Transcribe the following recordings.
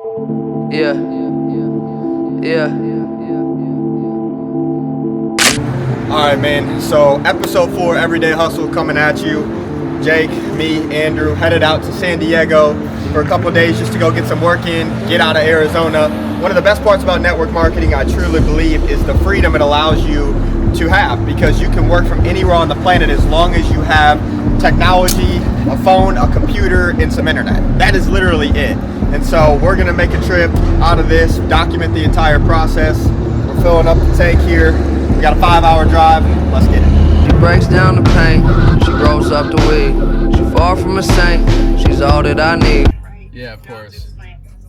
Yeah, yeah. All right, man. So episode 4, Everyday Hustle, coming at you. Jake, me, Andrew, headed out to San Diego for a couple of days just to go get some work in, get out of Arizona. One of the best parts about network marketing, I truly believe, is the freedom it allows you to have, because you can work from anywhere on the planet as long as you have technology, a phone, a computer, and some internet. That is literally it. And so we're gonna make a trip out of this, document the entire process. We're filling up the tank here. We got a 5-hour drive. Let's get it. She breaks down the pain, she grows up the weed. She far from a saint, she's all that I need. Yeah, of course.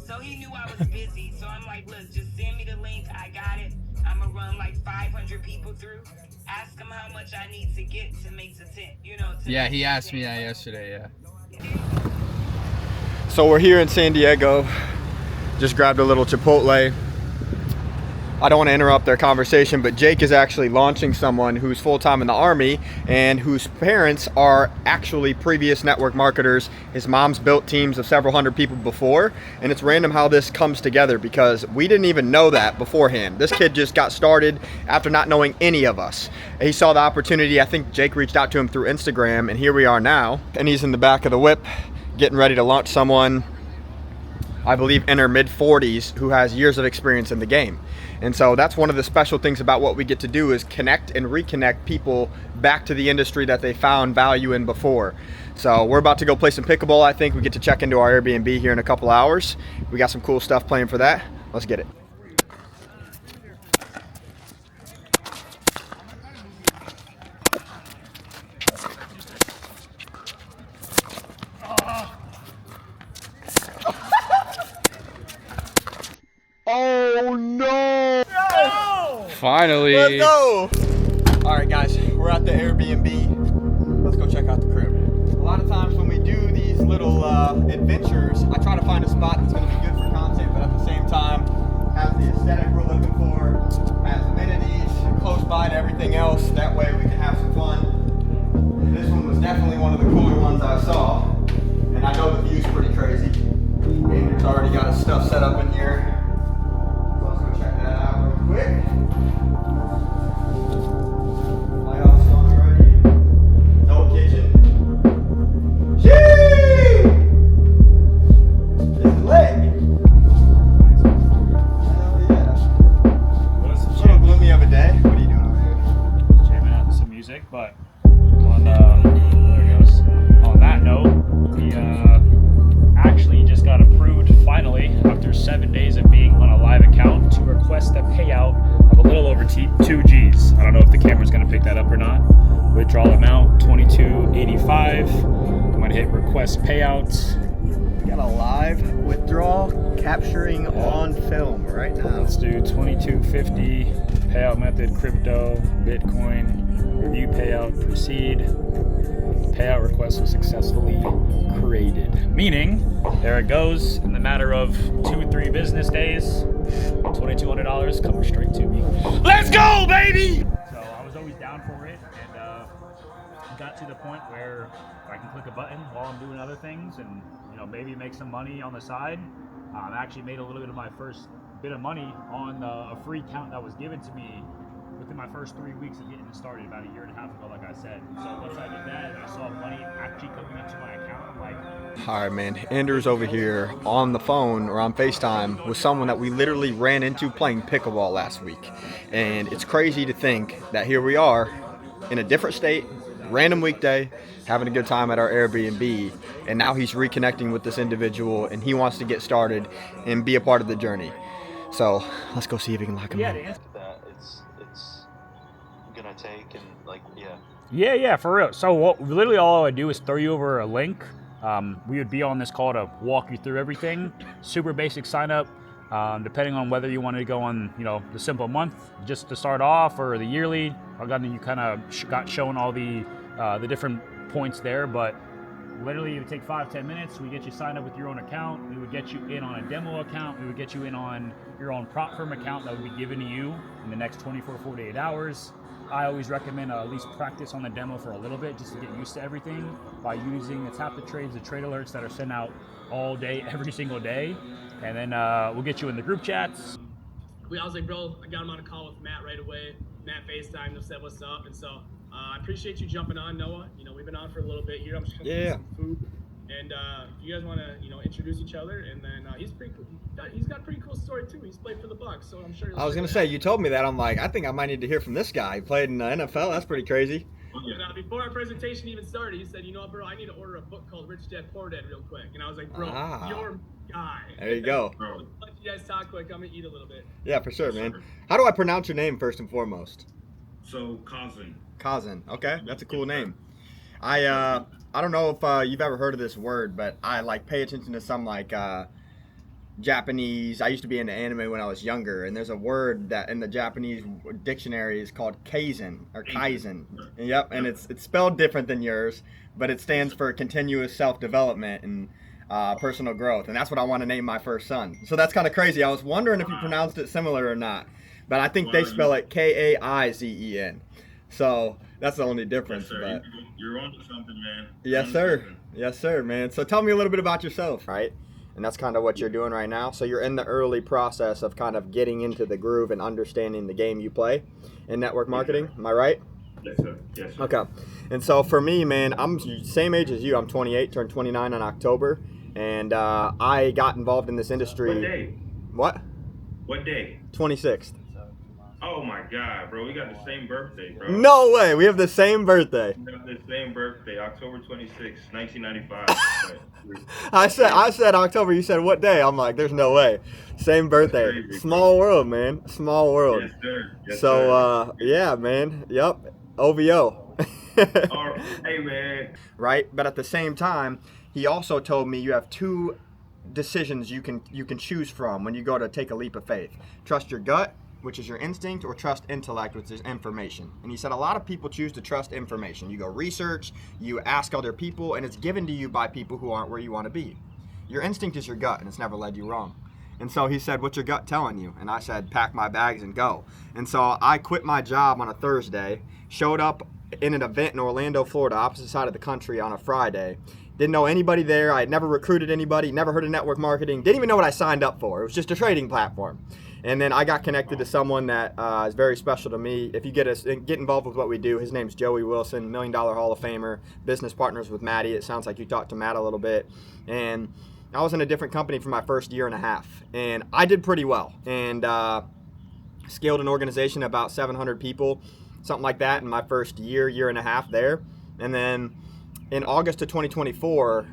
So he knew I was busy. So I'm like, look, just send me the link. I got it. I'm going to run like 500 people through. Ask him how much I need to get to make the tent. Yeah, he asked me that yesterday, yeah. So we're here in San Diego. Just grabbed a little Chipotle. I don't want to interrupt their conversation, but Jake is actually launching someone who's full-time in the Army and whose parents are actually previous network marketers. His mom's built teams of several hundred people before, and it's random how this comes together because we didn't even know that beforehand. This kid just got started after not knowing any of us. He saw the opportunity. I think Jake reached out to him through Instagram, and here we are now. And he's in the back of the whip getting ready to launch someone, I believe in her mid-40s, who has years of experience in the game. And so that's one of the special things about what we get to do, is connect and reconnect people back to the industry that they found value in before. So we're about to go play some pickleball. I think we get to check into our Airbnb here in a couple hours. We got some cool stuff planned for that. Let's get it. Oh no! Finally. Let's go! All right, guys, we're at the Airbnb. Let's go check out the crib. A lot of times when we do these little adventures, I try to find a spot that's going to be good for content, but at the same time, has the aesthetic we're looking for, has amenities close by to everything else. That way we can have some fun. This one was definitely one of the cooler ones I saw, and I know the view's pretty crazy. Andrew's already got his stuff set up in here. So let's go check that out real quick. Lighthouse on already. No kitchen. Sheesh! This is lit. Hell yeah. A little gloomy of a day. What are you doing over here? Jamming out to some music, but on there it goes. On that note, we actually just got approved finally after 7 days of being on a live account to request a payout of a little over 2 G's. I don't know if the camera's gonna pick that up or not. Withdrawal amount $22.85. I'm gonna hit request payouts. We got a live withdrawal capturing on film right now. Let's do $22.50. Payout method: crypto, Bitcoin. Review payout, proceed. Payout request was successfully created. Meaning, there it goes. In the matter of 2-3 business days, $2,200 coming straight to me. Let's go, baby! So I was always down for it, and got to the point where I can click a button while I'm doing other things, and maybe make some money on the side. I actually made a little bit of my first bit of money on a free account that was given to me within my first 3 weeks of getting it started about a year and a half ago, like I said. So once I did that and I saw money actually coming into my account, I'm like... All right, man. Andrew's over here on the phone or on FaceTime with someone that we literally ran into playing pickleball last week. And it's crazy to think that here we are in a different state, random weekday, having a good time at our Airbnb, and now he's reconnecting with this individual and he wants to get started and be a part of the journey. So let's go see if we can lock him in. That it's gonna take and Yeah, for real. So literally all I would do is throw you over a link. We would be on this call to walk you through everything. Super basic sign up, depending on whether you wanted to go on, the simple month just to start off or the yearly. You kind of got shown all the different points there, but literally it would take 5-10 minutes. We get you signed up with your own account. We would get you in on a demo account. We would get you in on your own prop firm account that would be given to you in the next 24-48 hours. I always recommend at least practice on the demo for a little bit just to get used to everything by using the tap the trades, the trade alerts that are sent out all day, every single day. and then we'll get you in the group chats. I was like, bro, I got him on a call with Matt right away. Matt FaceTimed and said what's up, and so I appreciate you jumping on, Noah. You know, we've been on for a little bit here. I'm just gonna get some food, and if you guys want to, you know, introduce each other, and then he's pretty cool. He's got a pretty cool story too. He's played for the Bucs, so I'm sure. I was gonna say, you told me that. I'm like, I think I might need to hear from this guy. He played in the NFL. That's pretty crazy. And, before our presentation even started, he said, you know what, bro, I need to order a book called Rich Dad Poor Dad real quick. And I was like, bro, you're guy. There you go. Let you guys talk quick. I'm gonna eat a little bit. Yeah, for sure, man. How do I pronounce your name first and foremost? So Kazan. Kazan. Okay, that's a cool name. I don't know if you've ever heard of this word, but I like pay attention to some like Japanese. I used to be into anime when I was younger, and there's a word that in the Japanese dictionary is called kaizen or kaizen. Yep, and it's spelled different than yours, but it stands for continuous self-development and personal growth, and that's what I want to name my first son. So that's kind of crazy. I was wondering if you pronounced it similar or not, but I think they spell it Kaizen. So that's the only difference. Yes, but you're on to something, man. Yes, sir. Yes, sir, man. So tell me a little bit about yourself, right? And that's kind of what you're doing right now. So you're in the early process of kind of getting into the groove and understanding the game you play in network marketing. Am I right? Yes, sir. Yes, sir. Okay. And so for me, man, I'm same age as you. I'm 28, turned 29 in October. And I got involved in this industry. What day? What? What day? 26th. Oh my God, bro, we got the same birthday, bro. No way, we have the same birthday. We have the same birthday, October 26, 1995. I said October, you said what day? I'm like, there's no way. Same birthday. Crazy, Small world, man. Small world. Yes, sir. Yes, So, yeah, man. Yep. OVO. Hey, man. Right? But at the same time, he also told me you have two decisions you can choose from when you go to take a leap of faith. Trust your gut, which is your instinct, or trust intellect, which is information. And he said a lot of people choose to trust information. You go research, you ask other people, and it's given to you by people who aren't where you want to be. Your instinct is your gut, and it's never led you wrong. And so he said, what's your gut telling you? And I said, pack my bags and go. And so I quit my job on a Thursday, showed up in an event in Orlando, Florida, opposite side of the country on a Friday. Didn't know anybody there. I had never recruited anybody, never heard of network marketing, didn't even know what I signed up for. It was just a trading platform. And then I got connected to someone that is very special to me. If you get involved with what we do, his name's Joey Wilson, $1 Million Hall of Famer, business partners with Maddie. It sounds like you talked to Matt a little bit. And I was in a different company for my first year and a half. And I did pretty well. And scaled an organization about 700 people, something like that in my first year and a half there. And then in August of 2024,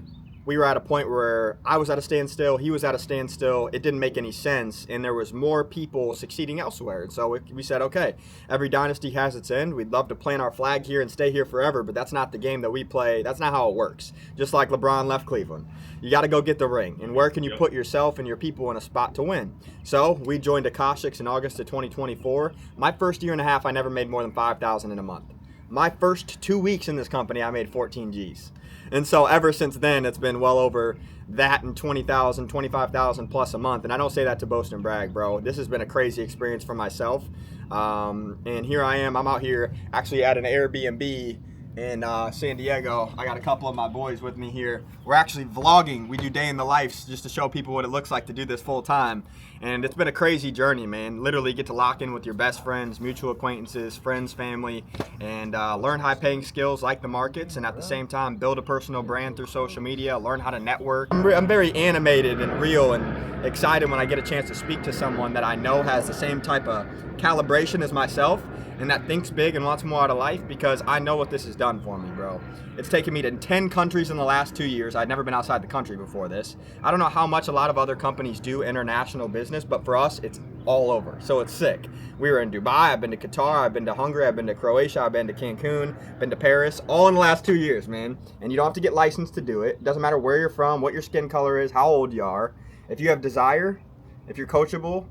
we were at a point where I was at a standstill, he was at a standstill, it didn't make any sense, and there was more people succeeding elsewhere. And so we said, okay, every dynasty has its end. We'd love to plant our flag here and stay here forever, but that's not the game that we play. That's not how it works. Just like LeBron left Cleveland. You got to go get the ring. And where can you put yourself and your people in a spot to win? So we joined Akashics in August of 2024. My first year and a half, I never made more than $5,000 in a month. My first 2 weeks in this company, I made 14 G's. And so ever since then, it's been well over that and 20,000, 25,000 plus a month. And I don't say that to boast and brag, bro. This has been a crazy experience for myself. And here I am. I'm out here actually at an Airbnb in San Diego. I got a couple of my boys with me here. We're actually vlogging. We do day in the life just to show people what it looks like to do this full time. And it's been a crazy journey, man. Literally get to lock in with your best friends, mutual acquaintances, friends, family, and learn high-paying skills like the markets, and at the same time build a personal brand through social media, learn how to network. I'm very animated and real and excited when I get a chance to speak to someone that I know has the same type of calibration as myself and that thinks big and wants more out of life, because I know what this has done for me, bro. It's taken me to 10 countries in the last 2 years. I'd never been outside the country before this. I don't know how much a lot of other companies do international business, but for us, it's all over. So it's sick. We were in Dubai, I've been to Qatar, I've been to Hungary, I've been to Croatia, I've been to Cancun, been to Paris, all in the last 2 years, man. And you don't have to get licensed to do it. It doesn't matter where you're from, what your skin color is, how old you are. If you have desire, if you're coachable,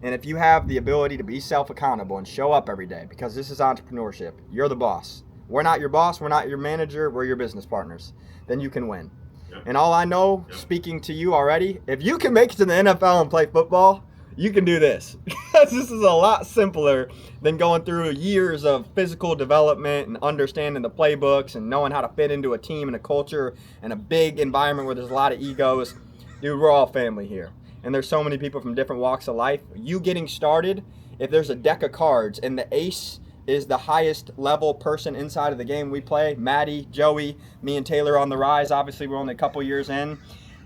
and if you have the ability to be self-accountable and show up every day, because this is entrepreneurship, you're the boss. We're not your boss, we're not your manager, we're your business partners. Then you can win. Yep. And all I know, speaking to you already, if you can make it to the NFL and play football, you can do this. Because this is a lot simpler than going through years of physical development and understanding the playbooks and knowing how to fit into a team and a culture and a big environment where there's a lot of egos. Dude, we're all family here. and there's so many people from different walks of life. You getting started, if there's a deck of cards and the ace is the highest level person inside of the game we play, Maddie, Joey, me and Taylor on the rise, obviously we're only a couple years in,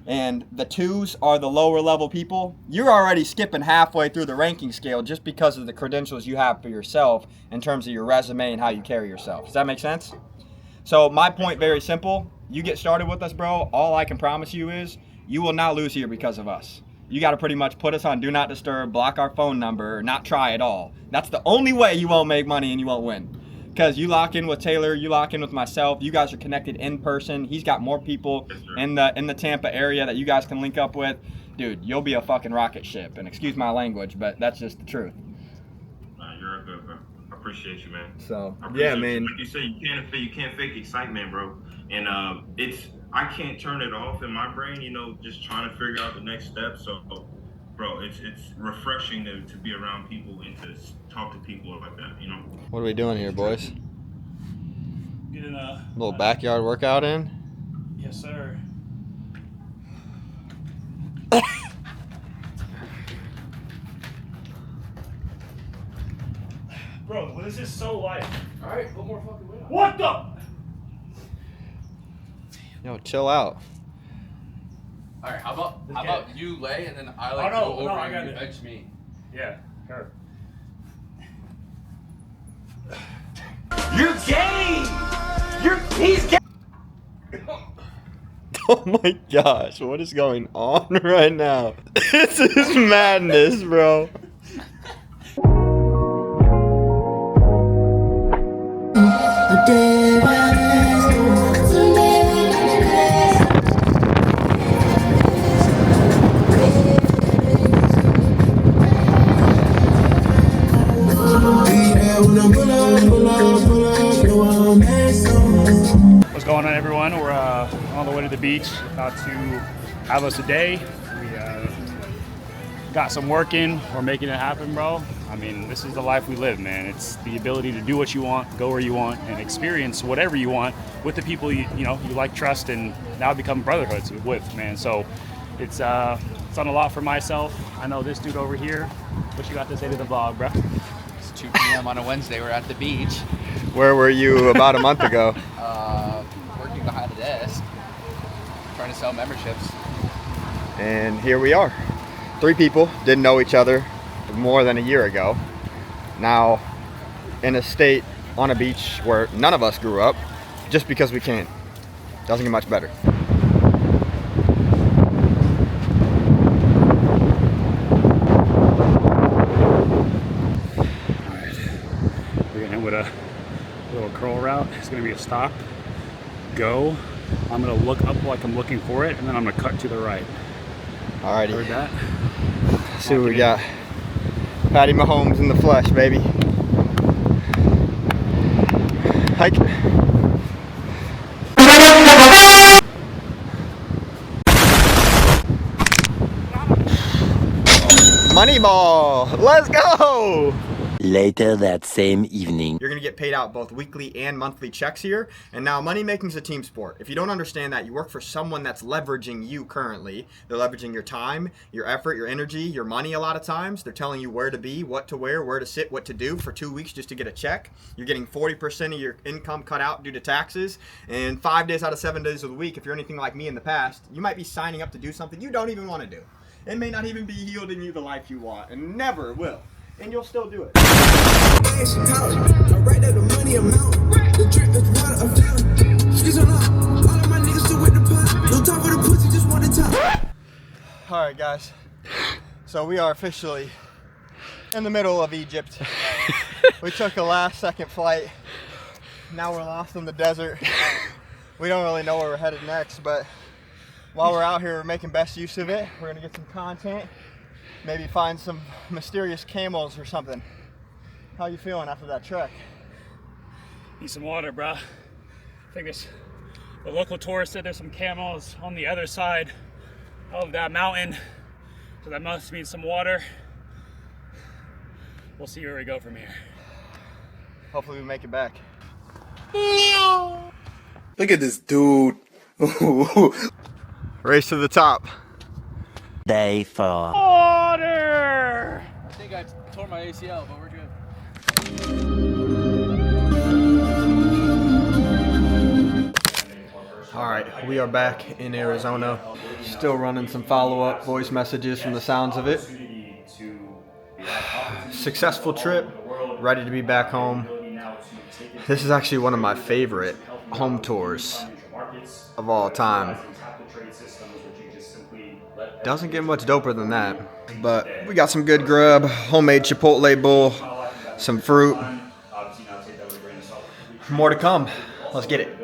and the twos are the lower level people, you're already skipping halfway through the ranking scale just because of the credentials you have for yourself in terms of your resume and how you carry yourself. Does that make sense? So my point, very simple. You get started with us, bro, all I can promise you is you will not lose here because of us. You got to pretty much put us on do not disturb, block our phone number, not try at all. That's the only way you won't make money and you won't win. Because you lock in with Taylor, you lock in with myself, you guys are connected in person. He's got more people in the Tampa area that you guys can link up with. Dude, you'll be a fucking rocket ship. And excuse my language, but that's just the truth. You're good, bro. I appreciate you, man. So, Yeah, yeah, man. Like you say, you can't fake excitement, bro. And I can't turn it off in my brain, you know, just trying to figure out the next step. So, bro, it's refreshing to be around people and to talk to people like that, you know. What are we doing here, boys? Getting a Little backyard workout in? Yes, sir. Bro, this is so light. All right, put more fucking weight on. What the? Yo, chill out. All right, how about you lay and then I Oh, no, go over I and got you it. bench me. Yeah, her. You're gay! He's gay! Oh my gosh, what is going on right now? This is madness, bro. What's going on, everyone? We're on the way to the beach, about to have us a day. We got some work in. We're making it happen, bro. I mean, this is the life we live, man. It's the ability to do what you want, go where you want, and experience whatever you want with the people you like, trust, and now become brotherhoods with, man. So it's done a lot for myself. I know this dude over here. What you got to say to the vlog, bro? It's 2 p.m. on a Wednesday. We're at the beach. Where were you about a month ago? Working behind the desk, trying to sell memberships. And here we are. 3 people didn't know each other more than a year ago. Now in a state on a beach where none of us grew up just because we can. Doesn't get much better. We're gonna end with a little curl route. It's gonna be a stop, go. I'm gonna look up like I'm looking for it, and then I'm gonna cut to the right. Alrighty. Heard that? Let's see what we got. Patty Mahomes in the flesh, baby. Hike. Moneyball. Let's go. Later that same evening. You're going to get paid out both weekly and monthly checks here. And now money making is a team sport. If you don't understand that, you work for someone that's leveraging you currently. They're leveraging your time, your effort, your energy, your money a lot of times. They're telling you where to be, what to wear, where to sit, what to do for 2 weeks just to get a check. You're getting 40% of your income cut out due to taxes. And 5 days out of 7 days of the week, if you're anything like me in the past, you might be signing up to do something you don't even want to do. It may not even be yielding you the life you want and never will. And you'll still do it. Alright guys, so we are officially in the middle of Egypt. We took a last second flight. Now we're lost in the desert. We don't really know where we're headed next, but while we're out here, we're making best use of it. We're gonna get some content. Maybe find some mysterious camels or something. How you feeling after that trek? Need some water, bro. I think the local tourist said there's some camels on the other side of that mountain. So that must mean some water. We'll see where we go from here. Hopefully we make it back. Look at this dude. Race to the top. Day 4. Water! I think I tore my ACL, but we're good. All right, we are back in Arizona. Still running some follow-up voice messages from the sounds of it. Successful trip, ready to be back home. This is actually one of my favorite home tours of all time. Doesn't get much doper than that. But we got some good grub, homemade Chipotle bowl, some fruit. More to come. Let's get it.